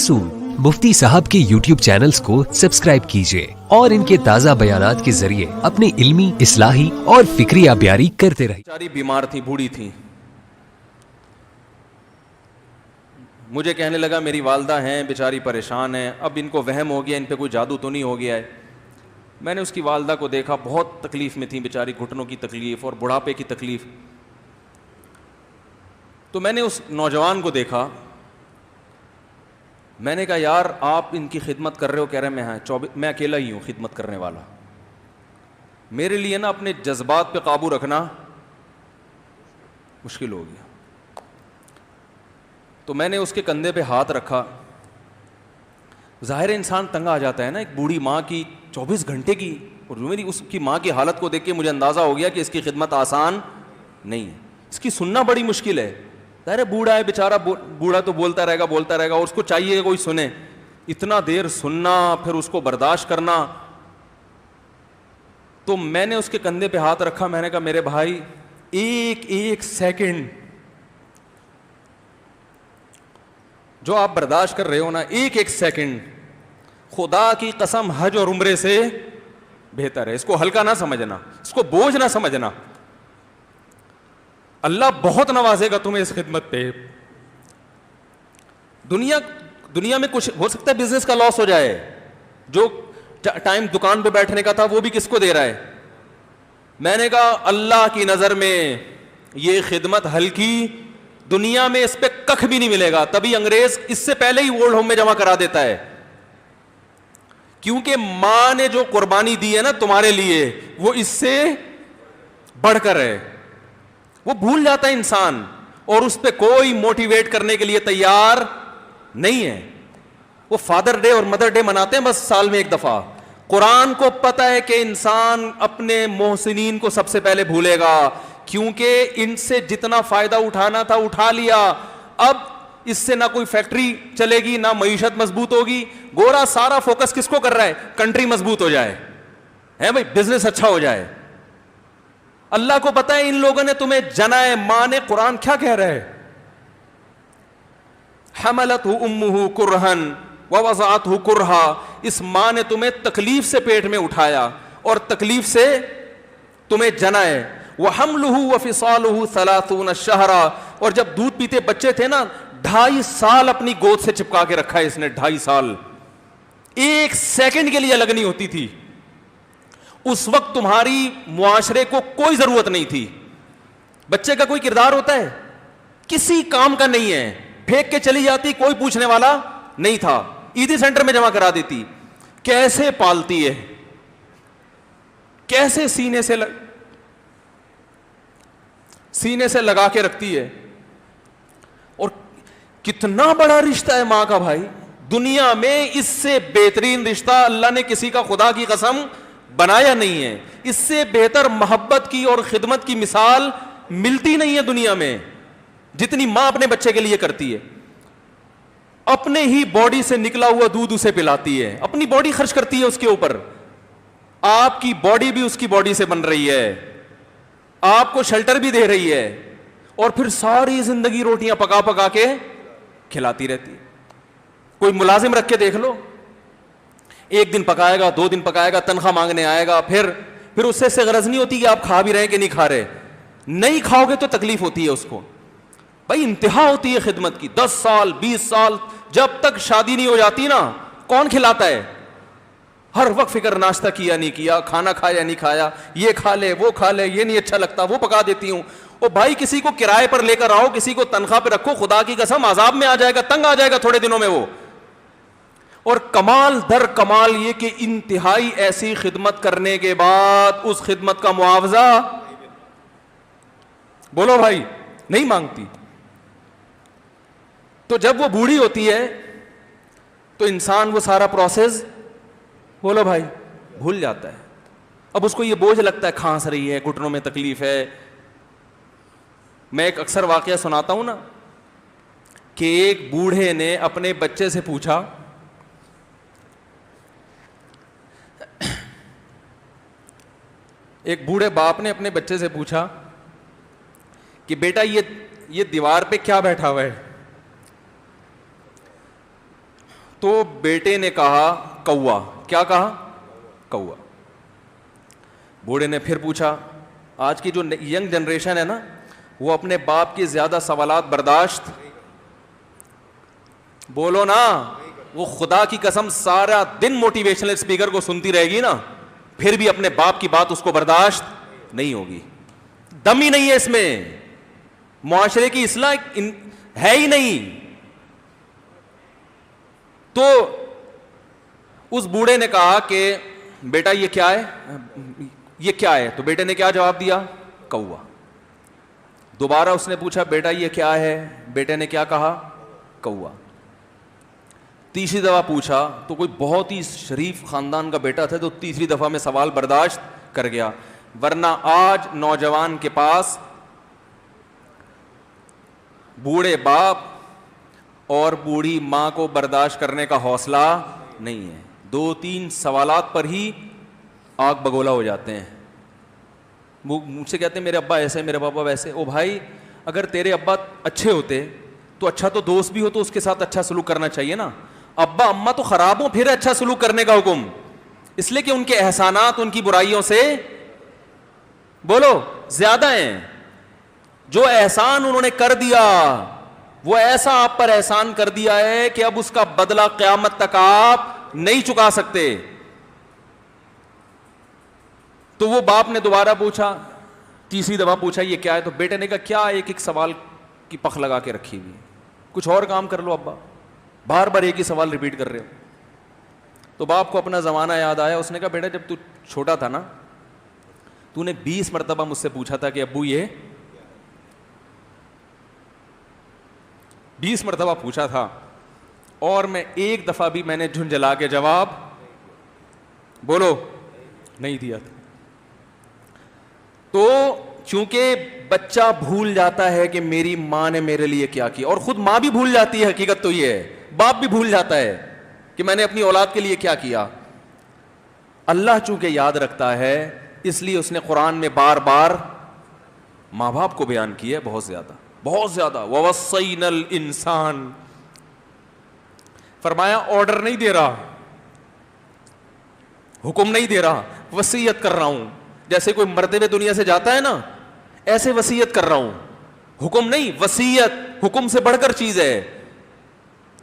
اصول۔ مفتی صاحب کے یوٹیوب چینلز کو سبسکرائب کیجئے اور ان کے تازہ بیانات کے ذریعے اپنی علمی، اصلاحی اور فکری آبیاری کرتے رہیے۔ بیچاری بیمار تھی، بوڑھی تھی، مجھے کہنے لگا میری والدہ ہیں بیچاری پریشان ہیں، اب ان کو وہم ہو گیا ان پہ کوئی جادو تو نہیں ہو گیا ہے۔ میں نے اس کی والدہ کو دیکھا، بہت تکلیف میں تھی بیچاری، گھٹنوں کی تکلیف اور بڑھاپے کی تکلیف۔ تو میں نے اس نوجوان کو دیکھا، میں نے کہا یار آپ ان کی خدمت کر رہے ہو؟ کہہ رہے میں اکیلا ہی ہوں خدمت کرنے والا، میرے لیے نا اپنے جذبات پہ قابو رکھنا مشکل ہو گیا۔ تو میں نے اس کے کندھے پہ ہاتھ رکھا۔ ظاہر انسان تنگ آ جاتا ہے نا، ایک بوڑھی ماں کی 24 گھنٹے کی، اور میری اس کی ماں کی حالت کو دیکھ کے مجھے اندازہ ہو گیا کہ اس کی خدمت آسان نہیں ہے، اس کی سننا بڑی مشکل ہے۔ ظاہر بوڑھا ہے بیچارہ، بوڑھا تو بولتا رہے گا، اور اس کو چاہیے کہ کوئی سنے، اتنا دیر سننا پھر اس کو برداشت کرنا۔ تو میں نے اس کے کندھے پہ ہاتھ رکھا، میں نے کہا میرے بھائی ایک سیکنڈ جو آپ برداشت کر رہے ہو نا، ایک سیکنڈ خدا کی قسم حج اور عمرے سے بہتر ہے۔ اس کو ہلکا نہ سمجھنا، اس کو بوجھ نہ سمجھنا، اللہ بہت نوازے گا تمہیں اس خدمت پہ۔ دنیا میں کچھ ہو سکتا ہے بزنس کا لاس ہو جائے، جو ٹائم دکان پہ بیٹھنے کا تھا وہ بھی کس کو دے رہا ہے؟ میں نے کہا اللہ کی نظر میں یہ خدمت ہلکی، دنیا میں اس پہ کخ بھی نہیں ملے گا، تبھی انگریز اس سے پہلے ہی اولڈ ہوم میں جمع کرا دیتا ہے، کیونکہ ماں نے جو قربانی دی ہے نا تمہارے لیے وہ اس سے بڑھ کر ہے۔ وہ بھول جاتا ہے انسان، اور اس پہ کوئی موٹیویٹ کرنے کے لیے تیار نہیں ہے۔ وہ فادر ڈے اور مدر ڈے مناتے ہیں بس سال میں ایک دفعہ۔ قرآن کو پتہ ہے کہ انسان اپنے محسنین کو سب سے پہلے بھولے گا، کیونکہ ان سے جتنا فائدہ اٹھانا تھا اٹھا لیا، اب اس سے نہ کوئی فیکٹری چلے گی، نہ معیشت مضبوط ہوگی۔ گورا سارا فوکس کس کو کر رہا ہے؟ کنٹری مضبوط ہو جائے، ہے بھائی، بزنس اچھا ہو جائے۔ اللہ کو پتہ ہے ان لوگوں نے تمہیں جنا ہے۔ ماں نے، قرآن کیا کہہ رہا ہے؟ حملتہ امہ کرہن ووضعتہ کرہا، اس ماں نے تمہیں تکلیف سے پیٹ میں اٹھایا اور تکلیف سے تمہیں جنا ہے۔ وحملہ وفصالہ 30 شہرا، اور جب دودھ پیتے بچے تھے نا 2.5 سال اپنی گود سے چپکا کے رکھا ہے اس نے، 2.5 سال، ایک سیکنڈ کے لیے الگ نہیں ہوتی تھی۔ اس وقت تمہاری معاشرے کو کوئی ضرورت نہیں تھی۔ بچے کا کوئی کردار ہوتا ہے؟ کسی کام کا نہیں ہے، پھینک کے چلی جاتی، کوئی پوچھنے والا نہیں تھا، عیدی سینٹر میں جمع کرا دیتی۔ کیسے پالتی ہے، کیسے سینے سے لگا کے رکھتی ہے، اور کتنا بڑا رشتہ ہے ماں کا بھائی۔ دنیا میں اس سے بہترین رشتہ اللہ نے کسی کا خدا کی قسم بنایا نہیں ہے، اس سے بہتر محبت کی اور خدمت کی مثال ملتی نہیں ہے دنیا میں، جتنی ماں اپنے بچے کے لیے کرتی ہے۔ اپنے ہی باڈی سے نکلا ہوا دودھ اسے پلاتی ہے، اپنی باڈی خرچ کرتی ہے اس کے اوپر۔ آپ کی باڈی بھی اس کی باڈی سے بن رہی ہے، آپ کو شیلٹر بھی دے رہی ہے، اور پھر ساری زندگی روٹیاں پکا پکا کے کھلاتی رہتی ہے۔ کوئی ملازم رکھ کے دیکھ لو، ایک دن پکائے گا، 2 دن پکائے گا، تنخواہ مانگنے آئے گا، پھر اس سے غرض نہیں ہوتی کہ آپ کھا بھی رہے ہیں کہ نہیں کھا رہے۔ نہیں کھاؤ گے تو تکلیف ہوتی ہے اس کو بھائی، انتہا ہوتی ہے خدمت کی۔ 10 سال 20 سال جب تک شادی نہیں ہو جاتی نا، کون کھلاتا ہے؟ ہر وقت فکر، ناشتہ کیا نہیں کیا، کھانا کھایا نہیں کھایا، یہ کھا لے وہ کھا لے، یہ نہیں اچھا لگتا وہ پکا دیتی ہوں۔ او بھائی کسی کو کرائے پر لے کر آؤ، کسی کو تنخواہ پہ رکھو، خدا کی قسم عذاب میں آ جائے گا، تنگ آ جائے گا تھوڑے دنوں میں وہ۔ اور کمال در کمال یہ کہ انتہائی ایسی خدمت کرنے کے بعد اس خدمت کا معاوضہ بولو بھائی نہیں مانگتی۔ تو جب وہ بوڑھی ہوتی ہے تو انسان وہ سارا پروسیس بولو بھائی بھول جاتا ہے۔ اب اس کو یہ بوجھ لگتا ہے، کھانس رہی ہے، گھٹنوں میں تکلیف ہے۔ میں ایک اکثر واقعہ سناتا ہوں نا، کہ ایک بوڑھے نے اپنے بچے سے پوچھا، ایک بوڑھے باپ نے اپنے بچے سے پوچھا کہ بیٹا یہ دیوار پہ کیا بیٹھا ہوا ہے؟ تو بیٹے نے کہا کوا. کیا کہا؟ کوا. بوڑھے نے پھر پوچھا. آج کی جو ینگ جنریشن ہے نا, وہ اپنے باپ کے زیادہ سوالات برداشت, بولو نا, وہ خدا کی قسم سارا دن موٹیویشنل اسپیکر کو سنتی رہے گی نا, پھر بھی اپنے باپ کی بات اس کو برداشت نہیں ہوگی. دم ہی نہیں ہے اس میں, معاشرے کی اصلاح ہے ہی نہیں. تو اس بوڑھے نے کہا کہ بیٹا یہ کیا ہے, یہ کیا ہے؟ تو بیٹے نے کیا جواب دیا؟ کوا. دوبارہ اس نے پوچھا بیٹا یہ کیا ہے؟ بیٹے نے کیا کہا؟ کوا. تیسری دفعہ پوچھا تو کوئی بہت ہی شریف خاندان کا بیٹا تھا, تو تیسری دفعہ میں سوال برداشت کر گیا. ورنہ آج نوجوان کے پاس بوڑھے باپ اور بوڑھی ماں کو برداشت کرنے کا حوصلہ نہیں ہے. 2-3 سوالات پر ہی آگ بگولا ہو جاتے ہیں. وہ مجھ سے کہتے ہیں میرے ابا ایسے, میرے پاپا ویسے. او بھائی, اگر تیرے ابا اچھے ہوتے تو اچھا تو دوست بھی ہو تو اس کے ساتھ اچھا سلوک کرنا چاہیے نا. ابا اما تو خراب ہوں پھر اچھا سلوک کرنے کا حکم, اس لیے کہ ان کے احسانات ان کی برائیوں سے بولو زیادہ ہیں. جو احسان انہوں نے کر دیا وہ ایسا آپ پر احسان کر دیا ہے کہ اب اس کا بدلہ قیامت تک آپ نہیں چکا سکتے. تو وہ باپ نے دوبارہ پوچھا, تیسری دفعہ پوچھا یہ کیا ہے؟ تو بیٹے نے کہا کیا ایک سوال کی پخ لگا کے رکھی ہوئی, کچھ اور کام کر لو ابا, بار بار ایک ہی سوال ریپیٹ کر رہے ہو. تو باپ کو اپنا زمانہ یاد آیا. اس نے کہا بیٹا جب تو چھوٹا تھا نا, تو نے 20 مرتبہ مجھ سے پوچھا تھا کہ ابو یہ 20 مرتبہ پوچھا تھا, اور میں ایک دفعہ بھی میں نے جھنجھلا کے جواب بولو نہیں دیا تھا. تو چونکہ بچہ بھول جاتا ہے کہ میری ماں نے میرے لیے کیا کیا, اور خود ماں بھی بھول جاتی ہے, حقیقت تو یہ ہے, باپ بھی بھول جاتا ہے کہ میں نے اپنی اولاد کے لیے کیا کیا. اللہ چونکہ یاد رکھتا ہے اس لیے اس نے قرآن میں بار بار ماں باپ کو بیان کیا ہے, بہت زیادہ بہت زیادہ. وَوَصَّيْنَا الْإِنسَانَ, فرمایا آرڈر نہیں دے رہا, حکم نہیں دے رہا, وصیت کر رہا ہوں. جیسے کوئی مرتے ہوئے دنیا سے جاتا ہے نا, ایسے وصیت کر رہا ہوں, حکم نہیں. وصیت حکم سے بڑھ کر چیز ہے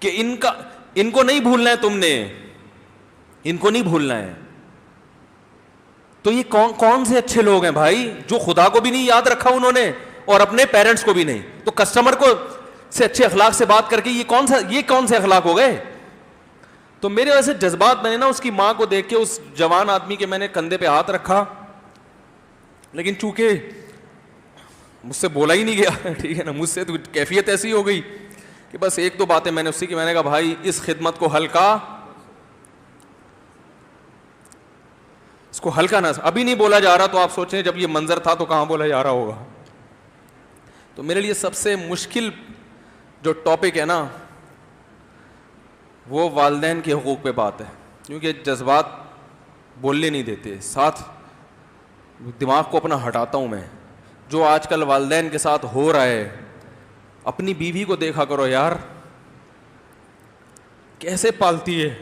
کہ ان کو نہیں بھولنا ہے, تم نے ان کو نہیں بھولنا ہے. تو یہ کون سے اچھے لوگ ہیں بھائی جو خدا کو بھی نہیں یاد رکھا انہوں نے اور اپنے پیرنٹس کو بھی نہیں. تو کسٹمر کو سے اچھے اخلاق سے بات کر کے یہ کون سے اخلاق ہو گئے. تو میرے ویسے جذبات میں نے نا اس کی ماں کو دیکھ کے, اس جوان آدمی کے میں نے کندھے پہ ہاتھ رکھا, لیکن چونکہ مجھ سے بولا ہی نہیں گیا, ٹھیک ہے نا, مجھ سے تو کیفیت ایسی ہو گئی کہ بس ایک دو باتیں میں نے اسی کی, میں نے کہا بھائی اس خدمت کو ہلکا, اس کو ہلکا نہ, ابھی نہیں بولا جا رہا تو آپ سوچیں جب یہ منظر تھا تو کہاں بولا جا رہا ہوگا. تو میرے لیے سب سے مشکل جو ٹاپک ہے نا وہ والدین کے حقوق پہ بات ہے, کیونکہ جذبات بولنے نہیں دیتے, ساتھ دماغ کو اپنا ہٹاتا ہوں میں. جو آج کل والدین کے ساتھ ہو رہا ہے, اپنی بیوی کو دیکھا کرو یار, کیسے پالتی ہے,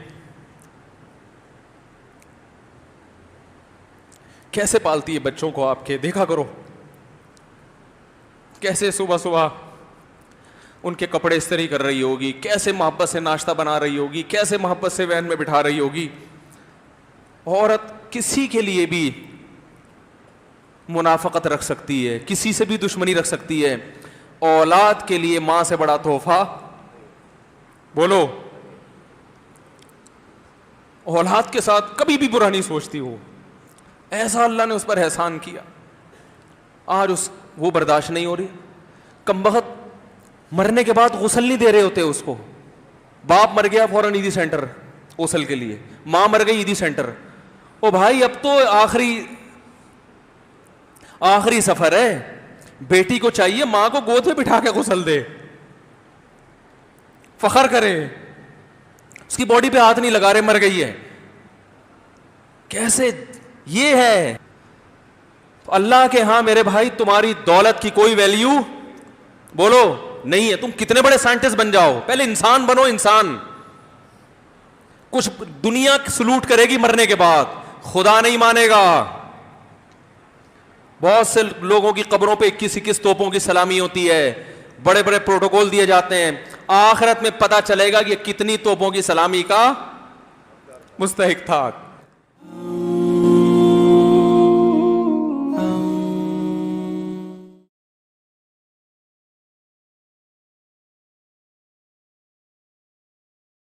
کیسے پالتی ہے بچوں کو آپ کے, دیکھا کرو کیسے صبح صبح ان کے کپڑے استری کر رہی ہوگی, کیسے محبت سے ناشتہ بنا رہی ہوگی, کیسے محبت سے وین میں بٹھا رہی ہوگی. عورت کسی کے لیے بھی منافقت رکھ سکتی ہے, کسی سے بھی دشمنی رکھ سکتی ہے, اولاد کے لیے ماں سے بڑا تحفہ بولو. اولاد کے ساتھ کبھی بھی برا نہیں سوچتی ہو, ایسا اللہ نے اس پر احسان کیا. آج وہ برداشت نہیں ہو رہی. کمبخت مرنے کے بعد غسل نہیں دے رہے ہوتے اس کو, باپ مر گیا فوراً عیدی سینٹر غسل کے لیے, ماں مر گئی عیدی سینٹر. او بھائی اب تو آخری سفر ہے, بیٹی کو چاہیے ماں کو گود میں بٹھا کے غسل دے, فخر کرے, اس کی باڈی پہ ہاتھ نہیں لگا رہے, مر گئی ہے. کیسے یہ ہے اللہ کے ہاں میرے بھائی, تمہاری دولت کی کوئی ویلیو بولو نہیں ہے. تم کتنے بڑے سائنٹسٹ بن جاؤ, پہلے انسان بنو, انسان. کچھ دنیا سلوٹ کرے گی مرنے کے بعد, خدا نہیں مانے گا. بہت سے لوگوں کی قبروں پہ 21 توپوں کی سلامی ہوتی ہے, بڑے بڑے پروٹوکول دیے جاتے ہیں. آخرت میں پتہ چلے گا کہ کتنی توپوں کی سلامی کا مستحق تھا.